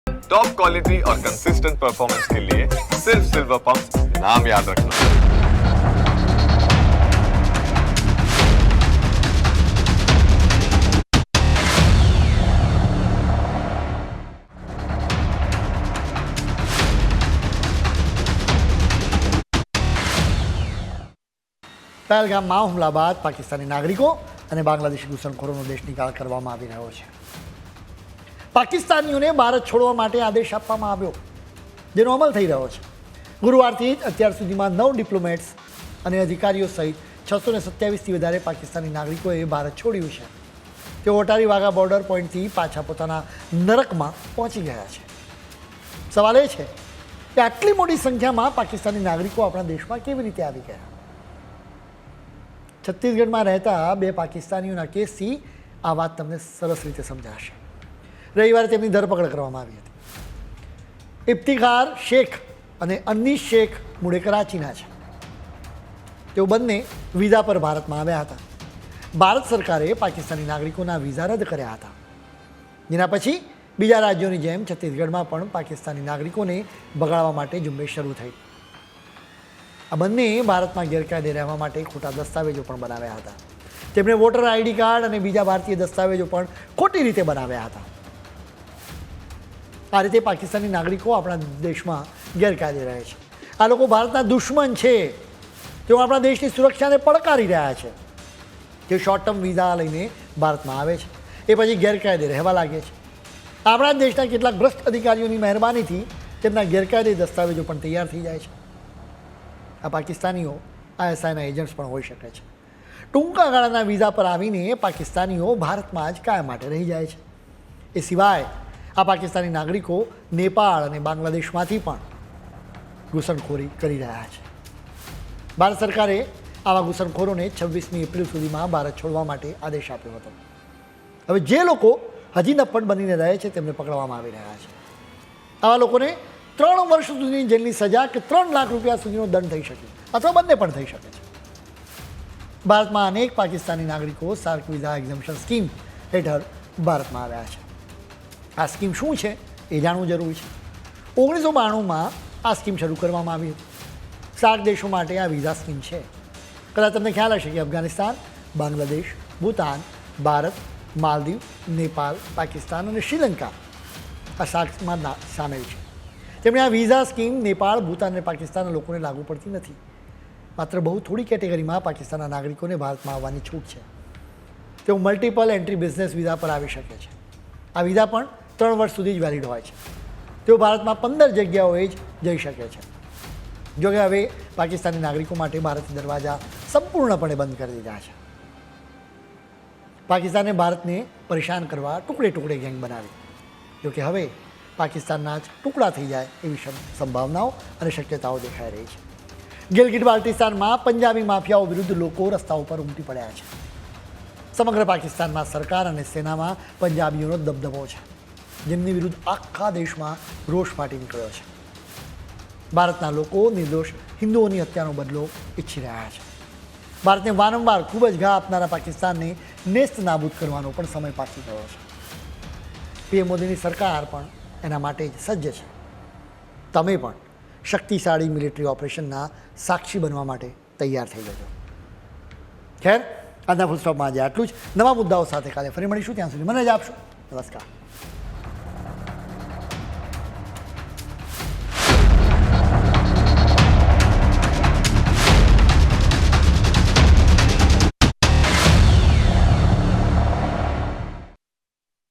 Top quality और consistent performance के लिए सिर्फ सिल्वर पंप नाम याद रखना। પહેલગામમાં હુમલા બાદ પાકિસ્તાની નાગરિકો અને બાંગ્લાદેશી ઘૂસણખોરોનો દેશ નિકાલ કરવામાં આવી રહ્યો છે. પાકિસ્તાનીઓને ભારત છોડવા માટે આદેશ આપવામાં આવ્યો, જેનો અમલ થઈ રહ્યો છે. ગુરુવારથી જ અત્યાર સુધીમાં 9 ડિપ્લોમેટ્સ અને અધિકારીઓ સહિત 627થી વધારે પાકિસ્તાની નાગરિકોએ ભારત છોડ્યું છે. તેઓ ઓટારી વાઘા બોર્ડર પોઈન્ટથી પાછા પોતાના નરકમાં પહોંચી ગયા છે. સવાલ એ છે કે આટલી મોટી સંખ્યામાં પાકિસ્તાની નાગરિકો આપણા દેશમાં કેવી રીતે આવી ગયા? છત્તીસગઢમાં રહેતા 2 પાકિસ્તાનીઓના કેસથી આ વાત તમને સરસ રીતે સમજાશે. રવિવારે તેમની ધરપકડ કરવામાં આવી હતી. ઇફ્તિખાર શેખ અને અનીસ શેખ મૂળે કરાચીના છે. તેઓ બંને વિઝા પર ભારતમાં આવ્યા હતા. ભારત સરકારે પાકિસ્તાની નાગરિકોના વિઝા રદ કર્યા હતા, જેના પછી બીજા રાજ્યોની જેમ છત્તીસગઢમાં પણ પાકિસ્તાની નાગરિકોને બગાડવા માટે ઝુંબેશ શરૂ થઈ. આ બંને ભારતમાં ગેરકાયદે રહેવા માટે ખોટા દસ્તાવેજો પણ બનાવ્યા હતા. તેમણે વોટર આઈડી કાર્ડ અને બીજા ભારતીય દસ્તાવેજો પણ ખોટી રીતે બનાવ્યા હતા. આ રીતે પાકિસ્તાની નાગરિકો આપણા દેશમાં ગેરકાયદે રહે છે. આ લોકો ભારતના દુશ્મન છે. તેઓ આપણા દેશની સુરક્ષાને પડકારી રહ્યા છે. જે શોર્ટ ટર્મ વિઝા લઈને ભારતમાં આવે છે, એ પછી ગેરકાયદે રહેવા લાગે છે. આપણા દેશના કેટલાક ભ્રષ્ટ અધિકારીઓની મહેરબાનીથી તેમના ગેરકાયદે દસ્તાવેજો પણ તૈયાર થઈ જાય છે. આ પાકિસ્તાનીઓ ISIના એજન્ટ્સ પણ હોઈ શકે છે. ટૂંકા ગાળાના વિઝા પર આવીને પાકિસ્તાનીઓ ભારતમાં જ કાયમ માટે રહી જાય છે. એ સિવાય આ પાકિસ્તાની નાગરિકો નેપાળ અને બાંગ્લાદેશમાંથી પણ ઘૂસણખોરી કરી રહ્યા છે. ભારત સરકારે આવા ઘૂસણખોરોને 26મી એપ્રિલ સુધીમાં ભારત છોડવા માટે આદેશ આપ્યો હતો. હવે જે લોકો હજી નપ્પટ બનીને રહે છે તેમને પકડવામાં આવી રહ્યા છે. આવા લોકોને 3 વર્ષ સુધીની જેલની સજા કે 3 લાખ રૂપિયા સુધીનો દંડ થઈ શકે, અથવા બંને પણ થઈ શકે છે. ભારતમાં અનેક પાકિસ્તાની નાગરિકો સાર્ક વિઝા એક્ઝમ્પશન સ્કીમ હેઠળ ભારતમાં આવ્યા છે. આ સ્કીમ શું છે એ જાણવું જરૂરી છે. 1992માં આ સ્કીમ શરૂ કરવામાં આવી હતી. સાર્ક દેશો માટે આ વિઝા સ્કીમ છે. કદાચ તમને ખ્યાલ હશે કે અફઘાનિસ્તાન, બાંગ્લાદેશ, ભૂતાન, ભારત, માલદીવ, નેપાળ, પાકિસ્તાન અને શ્રીલંકા આ સાર્કમાં સામેલ છે. તેમણે આ વિઝા સ્કીમ નેપાળ, ભૂતાન અને પાકિસ્તાનના લોકોને લાગુ પડતી નથી. માત્ર બહુ થોડી કેટેગરીમાં પાકિસ્તાનના નાગરિકોને ભારતમાં આવવાની છૂટ છે. તેઓ મલ્ટિપલ એન્ટ્રી બિઝનેસ વિઝા પર આવી શકે છે. આ વિઝા પણ 3 વર્ષ સુધી જ વેલિડ હોય છે. તેઓ ભારતમાં 15 જગ્યાઓએ જ જઈ શકે છે. જોકે હવે પાકિસ્તાની નાગરિકો માટે ભારતના દરવાજા સંપૂર્ણપણે બંધ કરી દીધા છે. પાકિસ્તાને ભારતને પરેશાન કરવા ટુકડે ટુકડે ગેંગ બનાવી. જોકે હવે પાકિસ્તાનના જ ટુકડા થઈ જાય એવી સંભાવનાઓ અને શક્યતાઓ દેખાઈ રહી છે. ગિલગિટ બાલ્ટિસ્તાનમાં પંજાબી માફિયાઓ વિરુદ્ધ લોકો રસ્તા ઉપર ઉમટી પડ્યા છે. સમગ્ર પાકિસ્તાનમાં સરકાર અને સેનામાં પંજાબીઓનો દબદબો છે, જેમની વિરુદ્ધ આખા દેશમાં રોષ ફાટી નીકળ્યો છે. ભારતના લોકો નિર્દોષ હિન્દુઓની હત્યાનો બદલો ઈચ્છી રહ્યા છે. ભારતને વારંવાર ખૂબ જ ઘા આપનારા પાકિસ્તાનને નેસ્ત નાબૂદ કરવાનો પણ સમય પાકી ગયો છે. PM મોદીની સરકાર પણ એના માટે જ સજ્જ છે. તમે પણ શક્તિશાળી મિલિટરી ઓપરેશનના સાક્ષી બનવા માટે તૈયાર થઈ જજો. ખેર, આજના ફૂલ સ્ટોપમાં આજે આટલું જ. નવા મુદ્દાઓ સાથે કાલે ફરી મળીશું. ત્યાં સુધી મને જ આપશો. નમસ્કાર.